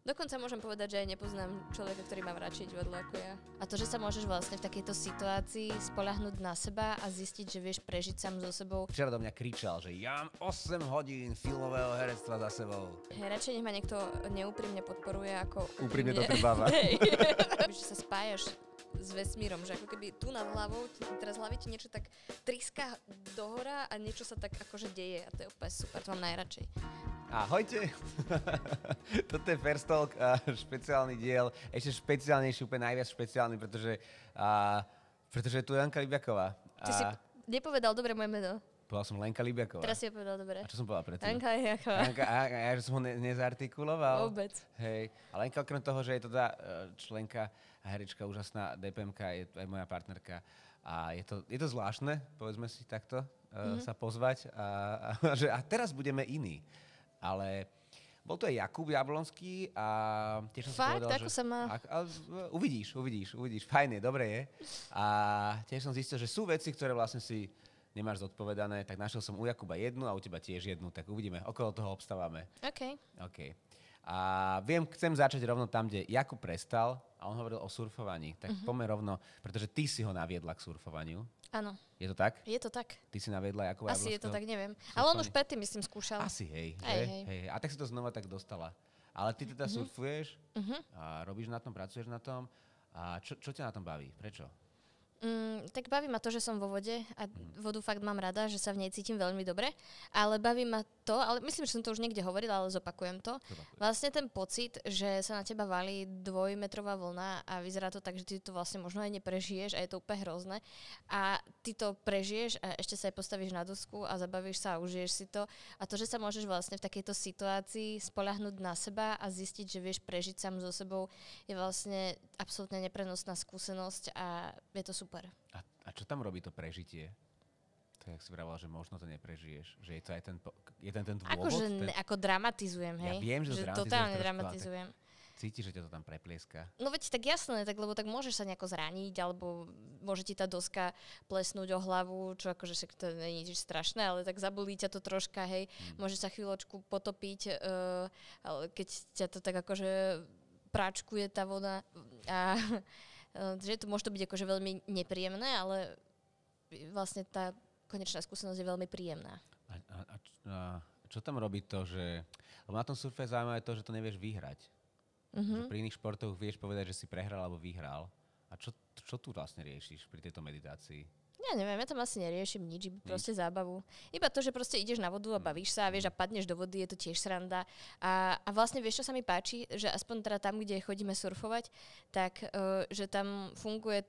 Dokonca môžem povedať, že aj nepoznám človeka, ktorý má radšej divadlo ako ja. A to, že sa môžeš vlastne v takejto situácii spoľahnúť na seba a zistiť, že vieš prežiť sám so sebou. Včera do mňa kričal, že ja mám 8 hodín filmového herectva za sebou. Radšej nech ma niekto neúprimne podporuje, ako Úprimne to trváva. Že sa spájaš s vesmírom, že ako keby tu nad hlavou, teraz v hlave ti niečo tak triská dohora a niečo sa tak akože deje a to je úplne super, to mám najradšej. Ahojte, toto je First Talk, špeciálny diel, ešte špeciálnejší, úplne najviac špeciálny, pretože je tu Janka Libiaková. Ty si nepovedal dobre moje meno. Povedal som Lenka Libiaková. Teraz si ho povedal dobre. A čo som povedal predtým? Lenka Libiaková. Ja že som ho nezartikuloval. Vôbec. Hej, a Lenka okrem toho, že je to tá členka a herečka úžasná, DPMka, je aj moja partnerka. A je to zvláštne, povedzme si takto, sa pozvať. A teraz budeme iní. Ale bol to aj Jakub Jablonský a tiež som si povedal, ako sa má? Uvidíš. Fajne, dobre je. A tiež som zistil, že sú veci, ktoré vlastne si nemáš zodpovedané, tak našiel som u Jakuba jednu a u teba tiež jednu, tak uvidíme, okolo toho obstávame. OK. A chcem začať rovno tam, kde Jakub prestal a on hovoril o surfovaní. Tak poďme rovno, pretože ty si ho naviedla k surfovaniu. Áno. Je to tak? Je to tak. Ty si naviedla Jakuba Asi je to Jablonského? tak, neviem. Ale on už predtým, myslím, skúšal. Asi, hej. Hej. A tak si to znova tak dostala. Ale ty teda surfuješ a robíš na tom, pracuješ na tom. A čo ťa na tom baví? Prečo? Tak baví ma to, že som vo vode a vodu fakt mám rada, že sa v nej cítim veľmi dobre, ale baví ma to, ale myslím, že som to už niekde hovorila, ale zopakujem to. Vlastne ten pocit, že sa na teba valí 2-metrová vlna a vyzerá to tak, že ty to vlastne možno aj neprežiješ a je to úplne hrozné a ty to prežiješ a ešte sa aj postavíš na dosku a zabavíš sa a užiješ si to a to, že sa môžeš vlastne v takejto situácii spoľahnúť na seba a zistiť, že vieš prežiť sám so sebou, je vlastne absolútne neprenosná skúsenosť a je to super. A čo tam robí to prežitie? To jak si vravala, že možno to neprežiješ. Že je to aj ten dôvod? Akože ako dramatizujem, hej? Ja viem, že totálne dramatizujem. Cítiš, že ťa to tam preplieska? No veď tak jasné, tak, lebo tak môžeš sa nejako zraniť, alebo môže ti tá doska plesnúť o hlavu, čo akože to nie je nič strašné, ale tak zabolí ťa to troška, hej. Môže sa chvíľočku potopiť, keď ťa to tak akože práčkuje tá voda a že to môže to byť akože veľmi nepríjemné, ale vlastne tá konečná skúsenosť je veľmi príjemná. A čo tam robí to, že... Lebo na tom surfe zaujímavé to, že to nevieš vyhrať. Že pri iných športoch vieš povedať, že si prehral alebo vyhral. A čo tu vlastne riešiš pri tejto meditácii? Ja neviem, ja tam asi neriešim nič, iba proste zábavu. Iba to, že proste ideš na vodu a bavíš sa a vieš a padneš do vody, je to tiež sranda. A vlastne vieš, čo sa mi páči, že aspoň teda tam, kde chodíme surfovať, tak že tam funguje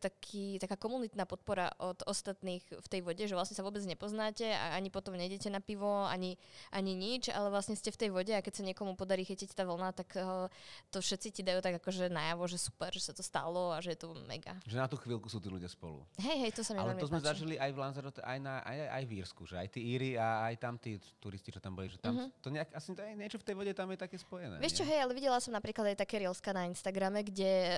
taká komunitná podpora od ostatných v tej vode, že vlastne sa vôbec nepoznáte a ani potom nejdete na pivo, ani nič, ale vlastne ste v tej vode a keď sa niekomu podarí chytiť tá vlna, tak to všetci ti dajú tak akože najavo, že super, že sa to stalo a že je to mega. Že na tú chvíľku sú tí ľudia spolu. Hej, to sa mi veľmi páči. Zažili aj v Lanzarote, aj v Írsku, že aj tí Íri a aj tam tí turisti, čo tam boli, že tam to nejak, asi to aj niečo v tej vode tam je také spojené. Vieš čo, hej, ale videla som napríklad aj také reelska na Instagrame, kde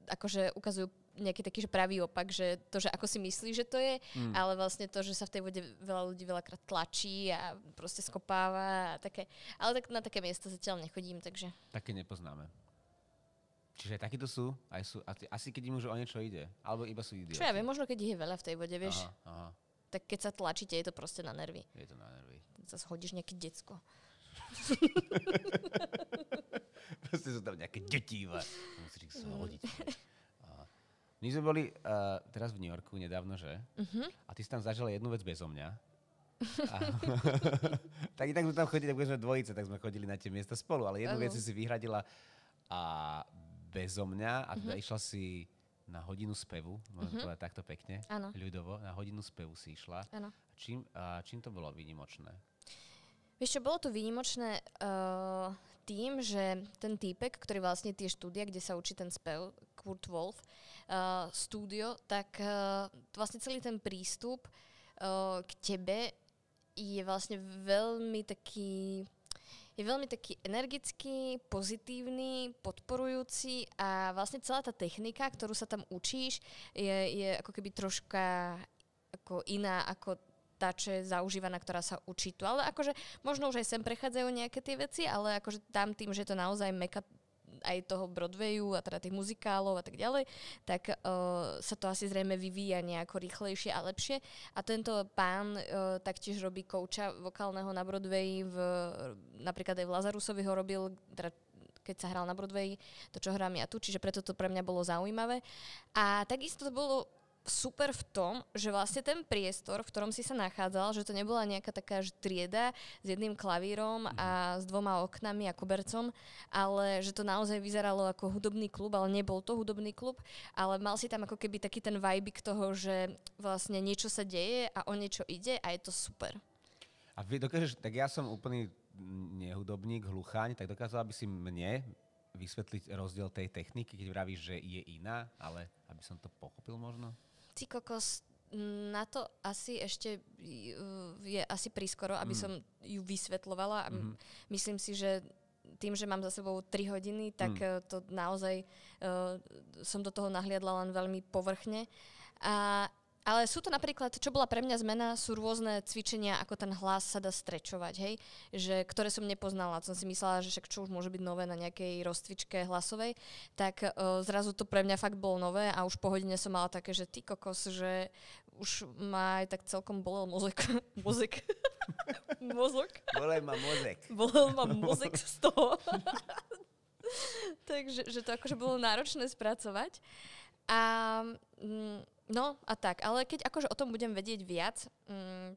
akože ukazujú nejaký taký, že pravý opak, že to, že ako si myslí, že to je, ale vlastne to, že sa v tej vode veľa ľudí veľakrát tlačí a proste skopáva a také. Ale tak na také miesta zatiaľ nechodím, takže... Také nepoznáme. Čiže aj takíto sú, asi keď im už o niečo ide, alebo iba sú idioti. Čo ja viem, možno keď ich je veľa v tej vode, vieš, aha. Tak keď sa tlačíte, je to proste na nervy. Je to na nervy. Zase hodíš nejaké decko. Proste sú tam nejaké deti, musíš ich hodiť. My sme boli teraz v New Yorku nedávno, že? A ty si tam zažila jednu vec bezo mňa. Tak i tak sme tam chodili, tak sme dvojice, tak sme chodili na tie miesta spolu, ale jednu vec si vyhradila bezo mňa a teda išla si na hodinu spevu, môžem povedať takto pekne, ľudovo, na hodinu spevu si išla. Áno. Čím to bolo výnimočné? Vieš čo, bolo to výnimočné tým, že ten týpek, ktorý vlastne tie štúdia, kde sa učí ten spev, Kurt Wolf, štúdio, tak vlastne celý ten prístup k tebe je vlastne veľmi taký energický, pozitívny, podporujúci a vlastne celá tá technika, ktorú sa tam učíš, je ako keby troška ako iná ako tá, čo je zaužívaná, ktorá sa učí tu. Ale akože možno už aj sem prechádzajú nejaké tie veci, ale akože tam tým, že je to naozaj meka aj toho Broadwayu a teda tých muzikálov a tak ďalej, tak sa to asi zrejme vyvíja nejako rýchlejšie a lepšie. A tento pán taktiež robí kouča vokálneho na Broadway, napríklad aj v Lazarusovi ho robil, teda keď sa hral na Broadway, to, čo hrám ja tu, čiže preto to pre mňa bolo zaujímavé. A takisto to bolo super v tom, že vlastne ten priestor, v ktorom si sa nachádzal, že to nebola nejaká taká trieda s jedným klavírom a s 2 oknami a kobercom, ale že to naozaj vyzeralo ako hudobný klub, ale nebol to hudobný klub, ale mal si tam ako keby taký ten vibe toho, že vlastne niečo sa deje a o niečo ide a je to super. A vy dokážeš, tak ja som úplný nehudobník, hlucháň, tak dokázala by si mne vysvetliť rozdiel tej techniky, keď vravíš, že je iná, ale aby som to pochopil možno? Ty kokos, na to asi ešte je asi prískoro, aby som ju vysvetľovala. A myslím si, že tým, že mám za sebou 3 hodiny, tak to naozaj som do toho nahliadla len veľmi povrchne. Ale sú to napríklad, čo bola pre mňa zmena, sú rôzne cvičenia, ako ten hlas sa dá strečovať, hej? Že, ktoré som nepoznala. Som si myslela, že však čo už môže byť nové na nejakej rozcvičke hlasovej. Tak zrazu to pre mňa fakt bolo nové a už po hodine som mala také, že ty kokos, že už ma aj tak celkom bolel mozek. Mozek. Bolel ma mozek. Bolel ma mozek z toho. Takže že to akože bolo náročné spracovať. No a tak, ale keď akože o tom budem vedieť viac,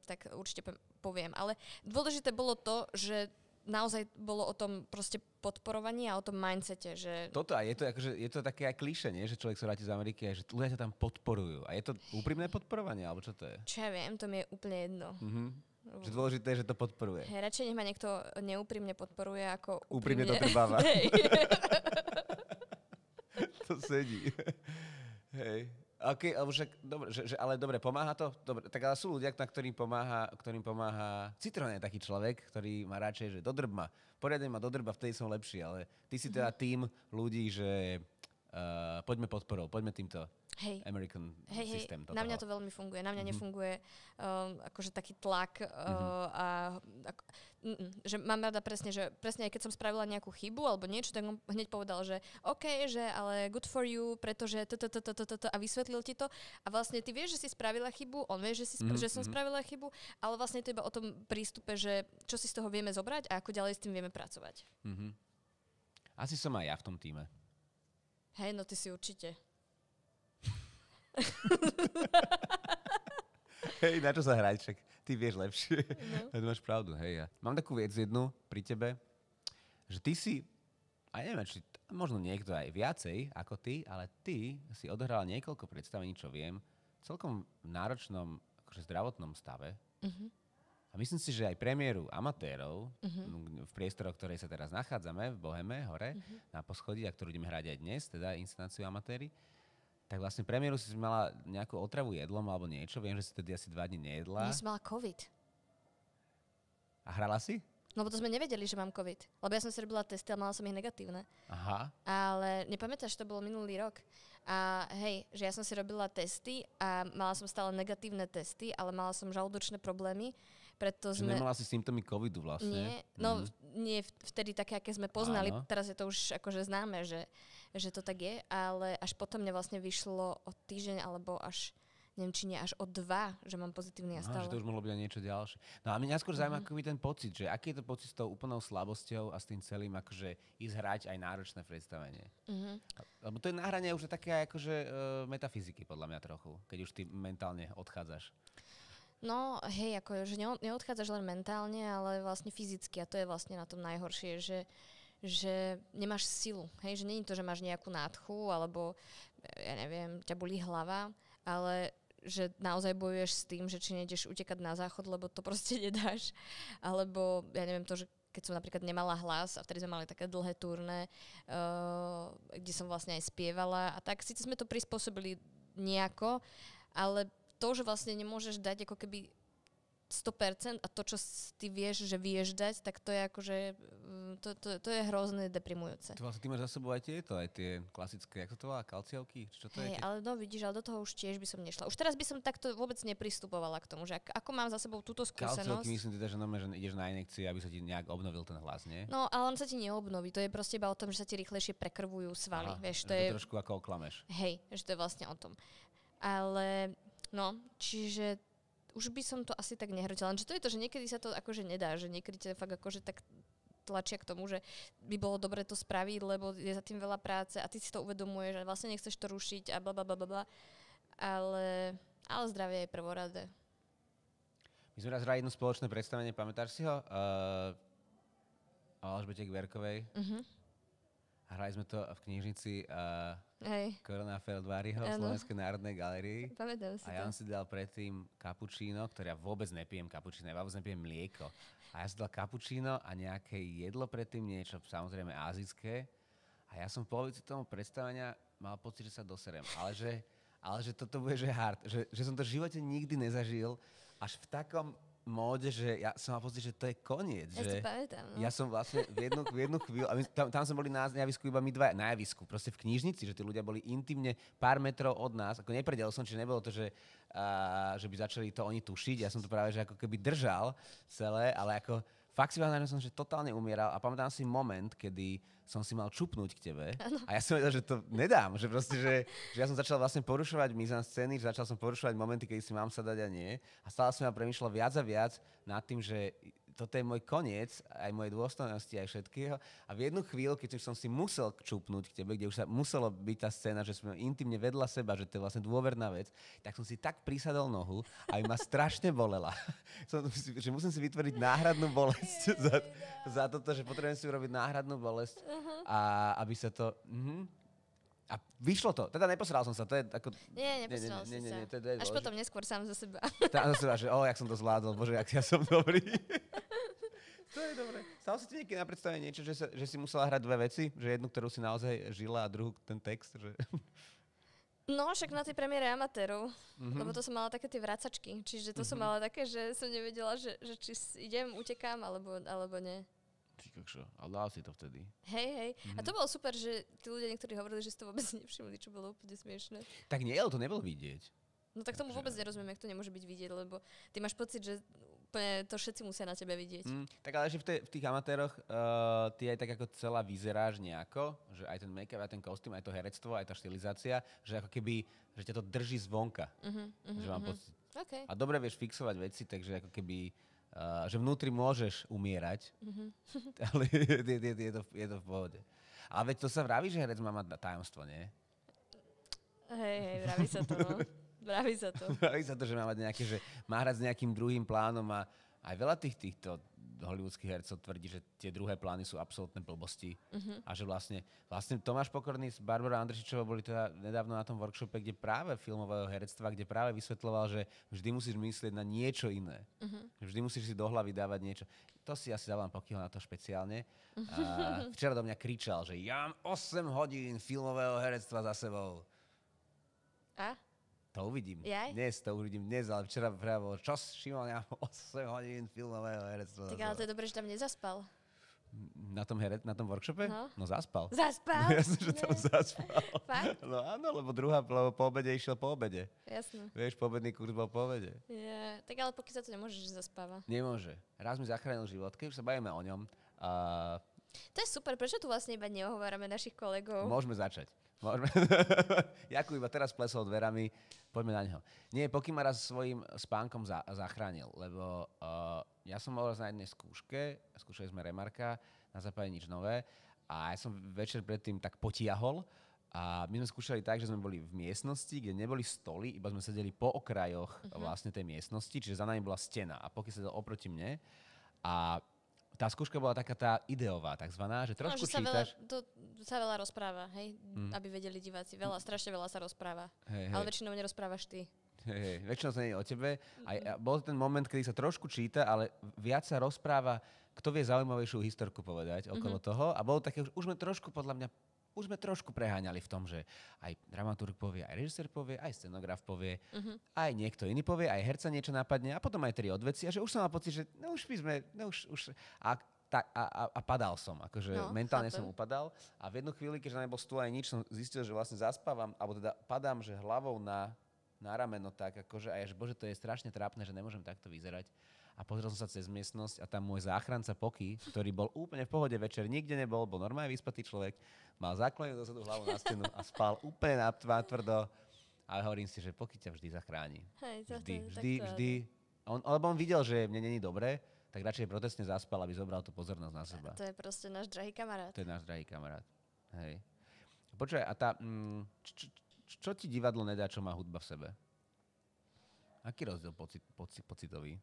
tak určite poviem. Ale dôležité bolo to, že naozaj bolo o tom proste podporovaní a o tom mindsete, že... Toto a je to také aj klíše, nie? Že človek sa vráti z Ameriky a že ľudia ťa tam podporujú. A je to úprimné podporovanie, alebo čo to je? Čo ja viem, to mi je úplne jedno. Že dôležité je, že to podporuje. Hej, radšej nech ma niekto neúprimne podporuje, ako úprimne to trváva. To sedí. Hej. Okay, ale dobre, pomáha to? Dobre, tak ale sú ľudia, ktorým pomáha Citrón je taký človek, ktorý má radšej, že dodrb ma. Poriadne ma dodrba, vtedy som lepší, ale ty si teda tým ľudí, že poďme podporou, poďme týmto American system. Na mňa to veľmi funguje. Na mňa nefunguje akože taký tlak že mám rada presne, že presne aj keď som spravila nejakú chybu alebo niečo, tak on hneď povedal, že OK, že ale good for you, pretože a vysvetlil ti to a vlastne ty vieš, že si spravila chybu, on vie, že som spravila chybu, ale vlastne to iba o tom prístupe, že čo si z toho vieme zobrať a ako ďalej s tým vieme pracovať. Asi som aj ja v tom tíme. Hej, no ty si určite. Hej, na čo sa hrať, však ty vieš lepšie. No. Máš pravdu, hej. Ja. Mám takú vec jednu pri tebe, že ty si, a neviem, či možno niekto aj viacej ako ty, ale ty si odohral niekoľko predstavení, čo viem, celkom v náročnom akože zdravotnom stave. A myslím si, že aj premiéru amatérov v priestoroch, ktorej sa teraz nachádzame, v Boheme, hore, na poschodí, a ktorú ideme hrať aj dnes, teda inscenáciu amatéry, tak vlastne premiéru si mala nejakú otravu jedlom alebo niečo. Viem, že si tedy asi 2 dní nejedla. Ja som mala COVID. A hrala si? No, bo to sme nevedeli, že mám COVID. Lebo ja som si robila testy a mala som ich negatívne. Aha. Ale nepamätáš, to bolo minulý rok. A hej, že ja som si robila testy a mala som stále negatívne testy, ale mala som žalúdočné problémy. Preto že nemala si symptómy covidu vlastne? Nie, no nie vtedy také, aké sme poznali. Áno. Teraz je to už akože známe, že to tak je, ale až potom mne vlastne vyšlo o týždeň alebo až, neviem či nie, až o 2, že mám pozitívny a stále. Že to už mohlo byť aj niečo ďalšie. No a mňa skôr zaujíma akoby ten pocit, že aký je to pocit s tou úplnou slabosťou a s tým celým akože ísť hrať aj náročné predstavenie. Lebo to je nahranie už také akože metafyziky podľa mňa trochu, keď už ty mentálne odchádzaš. No hej, akože neodchádzaš len mentálne, ale vlastne fyzicky a to je vlastne na tom najhoršie, že nemáš silu, hej, že nie je to, že máš nejakú nádchu alebo ja neviem, ťa bolí hlava, ale že naozaj bojuješ s tým, že či nejdeš utekať na záchod, lebo to proste nedáš, alebo ja neviem to, že keď som napríklad nemala hlas a vtedy sme mali také dlhé turné, kde som vlastne aj spievala a tak síce sme to prispôsobili nejako, ale to, že vlastne nemôžeš dať ako keby 100% a to, čo ty vieš, že vieš dať, tak to je akože, to je hrozne deprimujúce. To vlastne ty máš za sebou aj tie klasické, ako to volá, kalciovky? Čo to je? Ale no vidíš, ale do toho už tiež by som nešla. Už teraz by som takto vôbec nepristupovala k tomu, že ako mám za sebou túto skúsenosť. Kalciovky myslím teda, že ideš na injekcie, aby sa ti nejak obnovil ten hlas, nie? No, ale on sa ti neobnoví. To je proste iba o tom, že sa ti rýchlejšie prekrvujú svaly. Vieš, to je... To trošku ako oklameš. Hej, že to je vlastne o tom. Ale, no, čiže už by som to asi tak nehrotila. Lenže to je to, že niekedy sa to akože nedá, že niekedy ťa fakt akože tak tlačia k tomu, že by bolo dobre to spraviť, lebo je za tým veľa práce a ty si to uvedomuješ, že vlastne nechceš to rušiť a blablabla. Ale zdravie je prvoradé. My sme raz hrali jedno spoločné predstavenie, pamätáš si ho? O Alžbete Gverkovej. Hrali sme to v knižnici Korona Feldváriho v Slovenskej národnej galérii. Pamätám si a ja som si dal predtým kapučíno, ktoré ja vôbec nepijem kapučíno, ja vôbec nepijem mlieko. A ja som dal kapučíno a nejaké jedlo predtým, niečo samozrejme ázijské. A ja som v polovici tomu predstavenia mal pocit, že sa doserem. Ale že toto bude že hard. Že som to v živote nikdy nezažil až v takom móde, že ja som mal pocit, že to je koniec. Ja si pamätám, no. Ja som vlastne v jednu chvíľu, a tam sme boli na javisku iba my dva, na javisku, proste v knižnici, že tí ľudia boli intimne pár metrov od nás, ako nepredel som, čiže nebolo to, že by začali to oni tušiť, ja som to práve, že ako keby držal celé, ale ako fakt si pamätám, že som že totálne umieral a pamätám si moment, kedy som si mal čupnúť k tebe a ja som vedel, že to nedám, že proste, že ja som začal vlastne porušovať mizanscény, že začal som porušovať momenty, kedy si mám sa dať a nie a stále som ja premýšľal viac a viac nad tým, že toto je môj koniec, aj mojej dôstojnosti, aj všetkého. A v jednu chvíľu, keď už som si musel čupnúť k tebe, kde už sa muselo byť tá scéna, že sme intimne vedľa seba, že to je vlastne dôverná vec, tak som si tak prisadol nohu a ma strašne bolela. Že musím si vytvoriť náhradnú bolesť za toto, že potrebujem si urobiť náhradnú bolesť a aby sa to... A vyšlo to. Teda neposeral som sa. To je ako... Nie, neposeral si sa. To je až potom neskôr sám za seba. Za seba, že jak som to zvládol. Bože, jak ja som dobrý. To je dobré. Stalo sa ti niekedy na predstavenie niečo, že si musela hrať dve veci? Že jednu, ktorú si naozaj žila a druhú ten text? Že... No, však na tej premiére amatérov. Lebo to som mala také tie vracačky. Čiže to som mala také, že som nevedela, že či idem, utekám, alebo nie. Ale dal si to vtedy. Hej. A to bolo super, že tí ľudia niektorí hovorili, že si to vôbec nevšimli, čo bolo úplne smiešné. Tak nie, ale to nebolo vidieť. No tak tomu vôbec nerozumiem, jak to nemôže byť vidieť, lebo ty máš pocit, že úplne to všetci musia na tebe vidieť. Tak ale že v tých amatéroch ty aj tak ako celá vyzeráš nejako, že aj ten make-up, aj ten kostým, aj to herectvo, aj tá štilizácia, že ako keby, že ťa to drží zvonka. Že mám pocit. Okay. A dobre vieš fixovať veci, takže ako keby že vnútri môžeš umierať, ale je to v pohode. Ale veď to sa vraví, že herec má mať tajomstvo, nie? Hej, vraví sa to, no. Vraví sa to. Vraví sa to, že má mať nejaké, že má hrať s nejakým druhým plánom a aj veľa týchto hollywoodských hercov tvrdí, že tie druhé plány sú absolútne blbosti. A že vlastne Tomáš Pokorný s Barborou Andrešičovou boli teda nedávno na tom workshope, kde práve filmového herectva, kde práve vysvetľoval, že vždy musíš myslieť na niečo iné. Vždy musíš si do hlavy dávať niečo. To si asi dávam pokyho na to špeciálne. Včera do mňa kričal, že ja mám 8 hodín filmového herectva za sebou. A? To uvidím. Jaj? To uvidím dnes, ale včera bol čas, Šimon, ja mám 8 hodín filmového herectva. Tak ale to je dobré, že tam nezaspal. Na tom workshope? No zaspal. Zaspal? Jasne, že tam zaspal. Fakt? No áno, lebo po obede išiel po obede. Jasné. Vieš, poobedný kurz bol po obede. Yeah. Tak ale pokiaľ sa to nemôže, že zaspáva. Nemôže. Raz mi zachránil život, keď už sa bavíme o ňom. To je super, prečo tu vlastne iba neohovárame našich kolegov? Môžeme začať. Jakub iba teraz plesol dverami, poďme na neho. Nie, pokým ma raz svojím spánkom zachránil, lebo ja som bol raz na jednej skúške, skúšali sme Remarka, na západe nič nové a ja som večer predtým tak potiahol a my sme skúšali tak, že sme boli v miestnosti, kde neboli stoly, iba sme sedeli po okrajoch vlastne tej miestnosti, čiže za nami bola stena a pokým sedel oproti mne a tá skúška bola taká tá ideová, takzvaná, že trošku čítaš. Sa veľa rozpráva, hej, aby vedeli diváci. Strašne veľa sa rozpráva. Ale väčšinou nerozprávaš ty. Väčšinou to nie je o tebe. A bol ten moment, kedy sa trošku číta, ale viac sa rozpráva, kto vie zaujímavejšiu historku povedať okolo toho. A bolo také, už sme trošku podľa mňa už sme trošku preháňali v tom, že aj dramaturg povie, aj režisér povie, aj scenograf povie, aj niekto iný povie, aj herca niečo napadne a potom aj 3 odveci a že už som mal pocit, že no už by sme, no už a padal som, akože mentálne som upadal a v jednu chvíli, keďže nebol stôl aj nič, som zistil, že vlastne zaspávam, alebo teda padám, že hlavou na rameno tak, akože a že bože, to je strašne trápne, že nemôžem takto vyzerať. A pozrel som sa cez miestnosť a tam môj záchranca Poky, ktorý bol úplne v pohode večer, nikde nebol normálne vyspatý človek, mal zaklonenú dozadu hlavu na stenu a spal úplne tvrdo. A hovorím si, že Poky ťa vždy zachráni. Hej, Vždy. Lebo on videl, že mne není dobre, tak radšej protestne zaspal, aby zobral tú pozornosť na seba. To je proste náš drahý kamarát. To je náš drahý kamarát. Hej. Počuj, a tá... Čo ti divadlo nedá, čo má hudba v sebe? Aký rozdiel pocitový?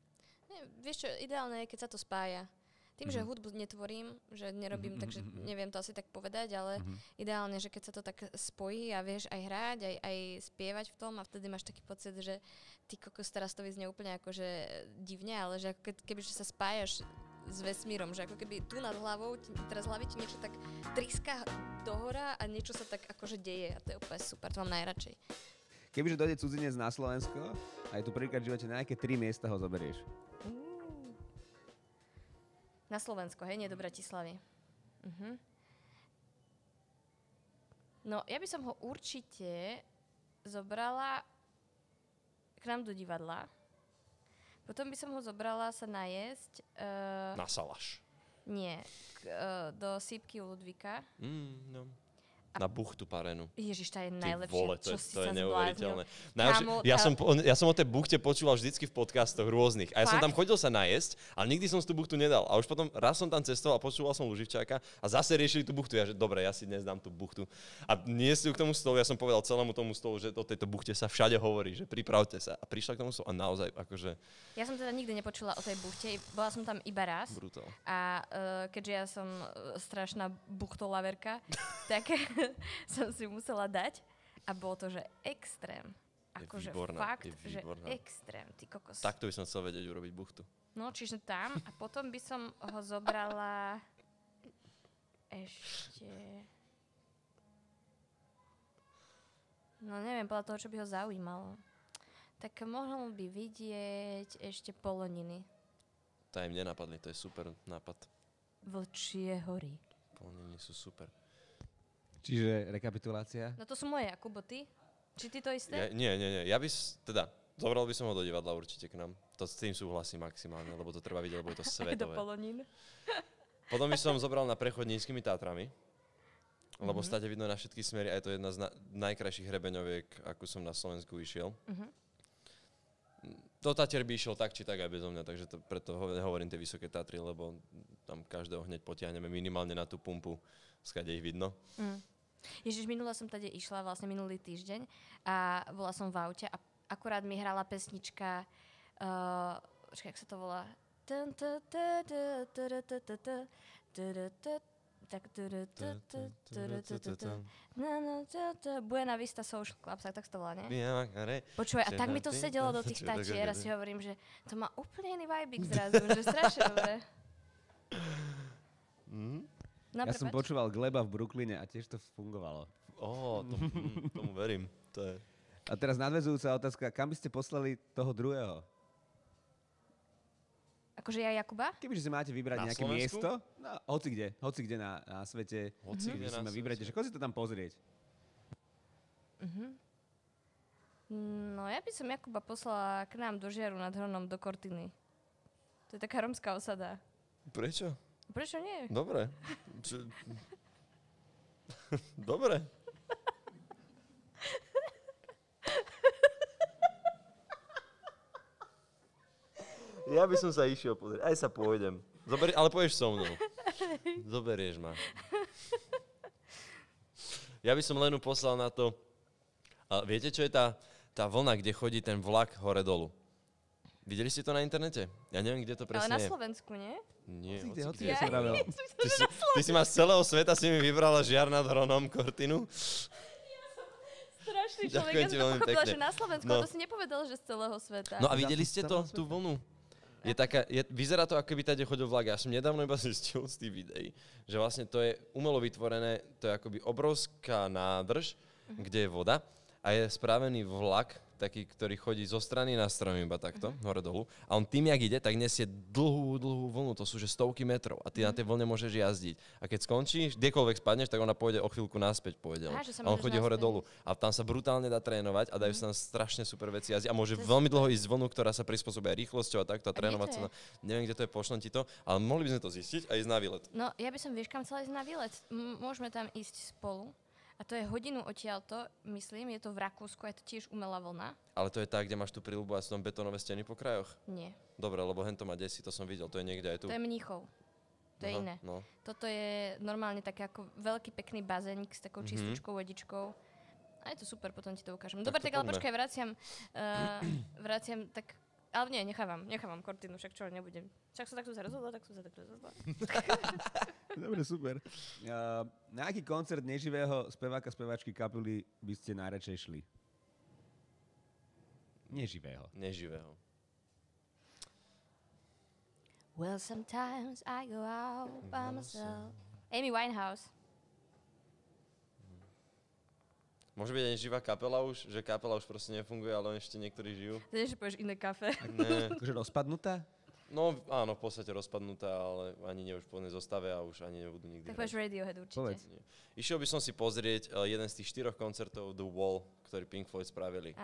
Vieš čo, ideálne je, keď sa to spája. Tým, že hudbu netvorím, že nerobím, takže neviem to asi tak povedať, ale ideálne, že keď sa to tak spojí a vieš aj hrať, aj spievať v tom a vtedy máš taký pocit, že ty kokos, teraz to vyznie úplne akože divne, ale že ako keby sa spájaš s vesmírom, že ako keby tu nad hlavou, teraz hlavy ti niečo tak triská dohora a niečo sa tak akože deje a to je úplne super, to mám najradšej. Kebyže dojde cudzinec na Slovensko a je tu prvýkrát v živote, na aké 3 miesta ho zoberieš? Na Slovensko, hej, nie do Bratislavy. No, ja by som ho určite zobrala k nám do divadla. Potom by som ho zobrala sa najesť... Na Salaš. Nie, do Sípky u Ludvíka. No. Na buchtu Parenu. Ježiš, tá je Ty najlepšia. vole, čo si to je sa neuveriteľné. Kámo, Ja som o tej buchte počúval vždycky v podcastoch rôznych. A ja som tam chodil sa najesť, ale nikdy som si tú buchtu nedal. A už potom raz som tam cestoval a počúval som Luživčáka a zase riešili tú buchtu. Ja že dobre, ja si dnes dám tú buchtu. A niesli ju k tomu stolu, ja som povedal celému tomu stolu, že o tejto buchte sa všade hovorí, že pripravte sa. A prišla k tomu stolu a naozaj akože... Ja som teda nikdy nepočula o tej buchte, bola som tam iba raz. Brutál. A keďže ja som strašná buchtolaverka, tak som si musela dať a bolo to, že extrém. Akože fakt, že extrém, ty kokos. Takto by som chcel vedieť urobiť buchtu. No, čiže tam a potom by som ho zobrala ešte... No neviem, podľa toho, čo by ho zaujímalo. Tak mohol by vidieť ešte Poloniny. To aj mne napadli, to je super nápad. Vlčie hory. Poloniny sú super. Čiže rekapitulácia? No to sú moje, Kubo, ty? Či ty to isté? Nie. Ja by zobral by som ho do divadla určite k nám. To s tým súhlasím maximálne, lebo to treba vidieť, lebo je to svetové. Do Polonín. Potom by som zobral na prechod Nízkymi Tátrami, lebo státe vidno na všetky smery a je to jedna z najkrajších hrebeňoviek, akú som na Slovensku išiel. Do Tatier by išiel tak, či tak aj bezo mňa, takže preto hovorím tie Vysoké Tatry, lebo tam každého hneď potiahneme minimálne na tú pumpu, skade ich vidno. Ježiš, minula som tady išla, vlastne minulý týždeň a bola som v aute a akurát mi hrala pesnička, jak sa to volá? Buena Vista Social Club, tak to volá, nie? Počúvaj, a tak mi to sedelo do tých Tatier a si hovorím, že to má úplne iný vibík zrazu, že strašne dobré. No, ja som počúval Gleba v Brooklyne a tiež to fungovalo. Tomu verím. To je... A teraz nadväzujúca otázka, kam by ste poslali toho druhého? Akože ja Jakuba? Kebyže si máte vybrať na nejaké Slovensku? miesto, no, hoci kde na svete, kde si ma vybrať, že ako si to tam pozrieť? No ja by som Jakuba poslala k nám do Žiaru nad Hronom, do Kortiny. To je taká romská osada. Prečo? Prečo nie? Dobre. Dobre. Ja by som sa išiel pozrieť. Aj sa pôjdem. Ale pôjdeš so mnou. Zoberieš ma. Ja by som Lenu poslal na to... A viete, čo je tá vlna, kde chodí ten vlak hore-dolu? Videli ste to na internete? Ja neviem, kde to presne je. Ale na Slovensku, nie? Nie, hoci kde som vravel. Ty si ma z celého sveta si mi vybrala Žiar nad Hronom, Kortinu. Strašný človek. Ja som to pochopila, že na Slovensku, to si nepovedal, že z celého sveta. No a videli ste to, tú vlnu? Vyzerá to, ako keby tady chodil vlak. Ja som nedávno iba zistil z tých videí, že vlastne to je umelo vytvorené, to je akoby obrovská nádrž, kde je voda a je spravený vlak, taký, ktorý chodí zo strany na stranu iba takto, hore dolu. A on tým, jak ide, tak nesie dlhú vlnu, to sú že stovky metrov a ty na tej vlne môžeš jazdiť. A keď skončíš, kdekoľvek spadneš, tak ona pôjde o chvíľku naspäť, pôjde. A on chodí hore dolu. A tam sa brutálne dá trénovať a dajú sa tam strašne super veci jazdiť. A môže veľmi dlho ísť vlnu, ktorá sa prispôsobí aj rýchlosťou a takto a trénovať sa. Neviem, kde to je, pošlem ti to, ale mohli by sme to zistiť a ísť na výlet. No, ja by som, vieš, kam chcela ísť na výlet. Môžeme tam ísť spolu. A to je hodinu odtiaľto, myslím, je to v Rakúsku, je to tiež umelá vlna. Ale to je tak, kde máš tú príľubu a sú tam betónové steny po krajoch? Nie. Dobre, lebo hento má 10, to som videl, to je niekde aj tu. To je Mníchov. To je iné. No. Toto je normálne taký ako veľký pekný bazénik s takou čistúčkou vodičkou. A je to super, potom ti to ukážem. Dobre, tak ale počkaj, vraciam tak... Ale nie, nechávam kortinu, však čo, nebudem. Však som takto sa rozhodla. Dobre, super. Na aký koncert neživého speváka, speváčky kapely by ste najradšej šli? Neživého. Well, sometimes I go out by myself. Amy Winehouse. Môže byť aj živá kapela už, že kapela už proste nefunguje, ale ešte niektorí žijú. To nie, že povieš iné kafe. Ne. Akože rozpadnutá? No áno, v podstate rozpadnutá, ale ani nie už v plnej zostave a už ani nebudú nikdy. Tak povieš Radiohead určite. Povedz. Išiel by som si pozrieť jeden z tých 4 koncertov The Wall, ktorý Pink Floyd spravili.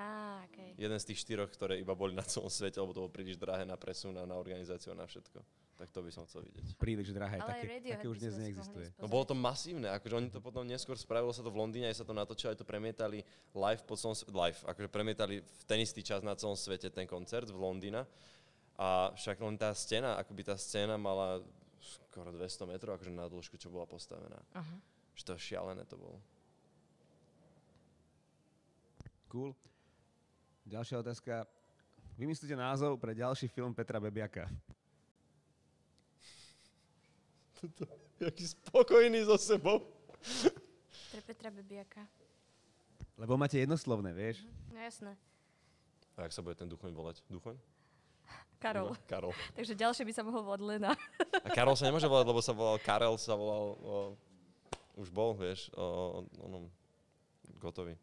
Okay. Jeden z tých 4, ktoré iba boli na celom svete, lebo to bolo príliš drahé na presun a na organizáciu a na všetko. Tak to by som chcel vidieť. Príliš drahé, ale také už dnes neexistuje. No bolo to masívne, akože oni to potom neskôr spravilo sa to v Londýne, aj sa to natočilo, aj to premietali live po celom live, akože premietali v ten istý čas na celom svete ten koncert v Londýne. A však len tá scéna, akoby tá scéna mala skoro 200 metrov, akože na dĺžku, čo bola postavená. Že to šialené to bolo. Cool. Ďalšia otázka. Vymyslíte názov pre ďalší film Petra Bebiaka. Jaký spokojný so sebou. Pre Petra Bebiaka. Lebo máte jednoslovné, vieš? No jasné. A jak sa bude ten Duchoň volať? Duchoň? Karol. Karol. Takže ďalšie by sa mohol volať Lena. A Karol sa nemôže volať, lebo sa volal Karel, sa volal... už bol, vieš, gotový.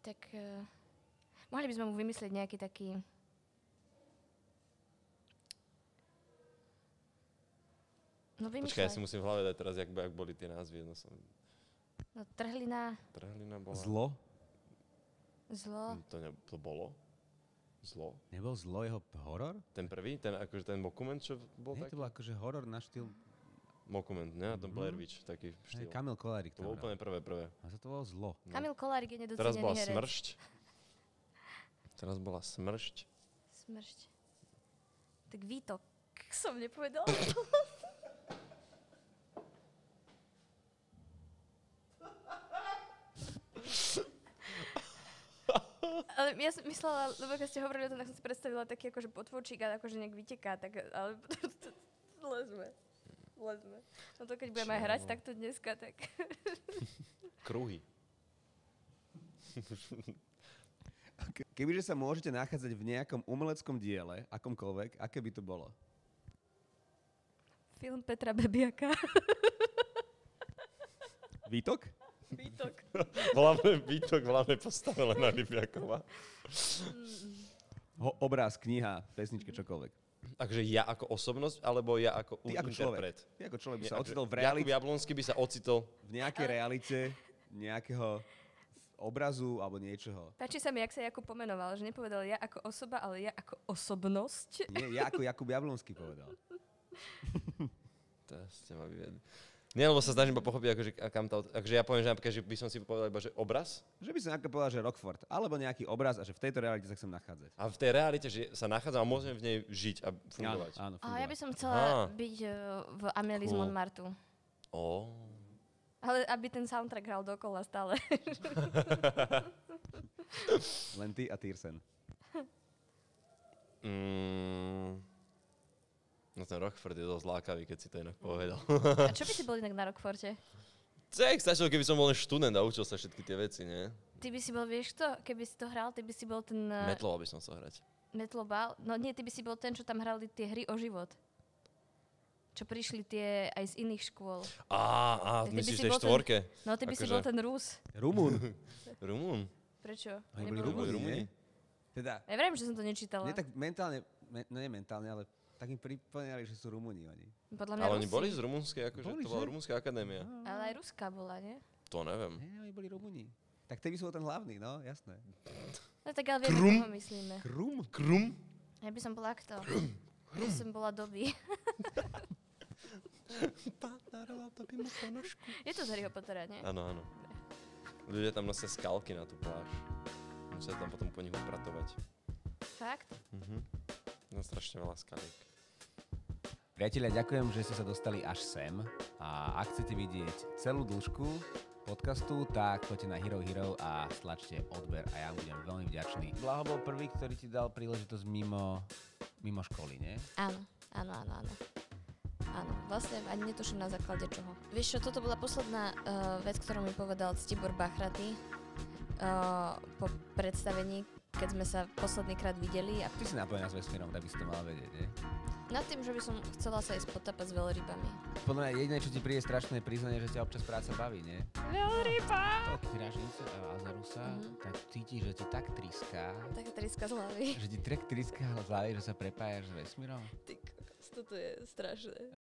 Tak mohli by sme mu vymyslieť nejaký taký... No vymýšľaj. Počkaj, ja si musím v hlave dať teraz, jak boli tie názvy. No Trhlina. Trhlina bola... Zlo? To bolo? Zlo? Nebol Zlo jeho horor? Ten prvý? Ten dokument, čo bol taký? To bol akože horor na štýl... Dokument, ne? Ten Blair Witch, taký štýl. Kamil Kolárik to bolo úplne prvé. A to bolo Zlo. No. Kamil Kolárik je nedocenený Teraz bola herec. Smršť. Teraz bola Smršť. Tak Vítok som nepovedala. Ale ja som myslela, lebo keď ste hovorili o tom, tak som si predstavila taký akože potvorčík a akože nejak vyteká, tak, ale zle sme. No to keď budeme aj hrať takto dneska, tak... Kruhy. Kebyže sa môžete nachádzať v nejakom umeleckom diele, akomkoľvek, aké by to bolo? Film Petra Bebiaka. Vítok? Vítok. Voláme postave Lena Libiakova. Obraz, kniha, pesnička, čokoľvek. Takže ja ako osobnosť, alebo ja ako interpret? Ty ako človek by sa ocitol v realite. Jakub Jablonský by sa ocitol v nejakej realite, nejakého obrazu alebo niečoho. Páči sa mi, jak sa Jakub pomenoval, že nepovedal ja ako osoba, ale ja ako osobnosť. Nie, ja ako Jakub Jablonský povedal. To ste ma vyvedli. Nie, lebo sa snažím pochopiť, akože ja poviem, že napríklad, že by som si povedal iba, že obraz. Že by som napríklad povedal, že Rockford, alebo nejaký obraz a že v tejto realite sa chcem nachádzať. A v tej realite, že sa nachádzam a môžem v nej žiť a fungovať. Áno, fungovať. A ja by som chcela byť v Amélie z Montmartu. Ale aby ten soundtrack hral dokola stále. Len ty a Tyrsen. No ten Rockford je dosť lákavý, keď si to inak povedal. A čo by si bol inak na Rockforte? Stačilo, keby som bol len študent a učil sa všetky tie veci, nie? Ty by si bol, vieš to, keby si to hral, ty by si bol ten... Metloval by som sa hrať. Metlobal? No nie, ty by si bol ten, čo tam hrali tie hry o život. Čo prišli tie aj z iných škôl. Tak ty by myslíš si tej bol ten- štvorke? No ty by si Akože- bol ten Rus. Rumún. Rumún? Prečo? Oni boli Nebol- Rumúni, nie? Teda, Ja viem, že som to nečítala. nie tak mentálne, no nie mentálne, ale tak mi pripomínali, že sú Rumúni oni. Podľa mňa Ale oni Rusi. boli z Rumunskej, akože Boli, to bola že? Rumunská akadémia. Ale aj Ruská bola, nie? To neviem. Nie, oni boli Rumúni. Tak ty by si bol ten hlavný, no, jasné. No tak ale vieme, Krum? koho myslíme. Krum? Ja by som bola kto? Ja by som bola Dobby. Je to z Harryho Pottera, nie? Áno, áno. Ľudia tam nosia skalky na tú pláž. Musia tam potom po nich upratovať. Fakt? No strašne veľa skaliek. Priatelia, ďakujem, že ste sa dostali až sem. A ak chcete vidieť celú dĺžku podcastu, tak poďte na Hero Hero a stlačte odber a ja budem veľmi vďačný. Blaho bol prvý, ktorý ti dal príležitosť mimo školy, nie? Áno. Áno, vlastne ani netuším na základe čoho. Vieš čo, toto bola posledná vec, ktorú mi povedal Ctibor Bachraty po predstavení, keď sme sa poslednýkrát videli. A Ty si napojená s vesmírom, tak by si to mal vedieť, nie? nad tým, že by som chcela sa ísť potapať s veľrybami. Podľa mňa jediné, čo ti príde strašné priznanie, že ťa občas práca baví, nie? Veľryba! To, keď hráš Ince a Azarusa, tak cítiš, že ti tak triská, Taká triska z hlavy. že ti triská hlavy, že sa prepájaš s vesmírom. Ty kokos, toto je strašné.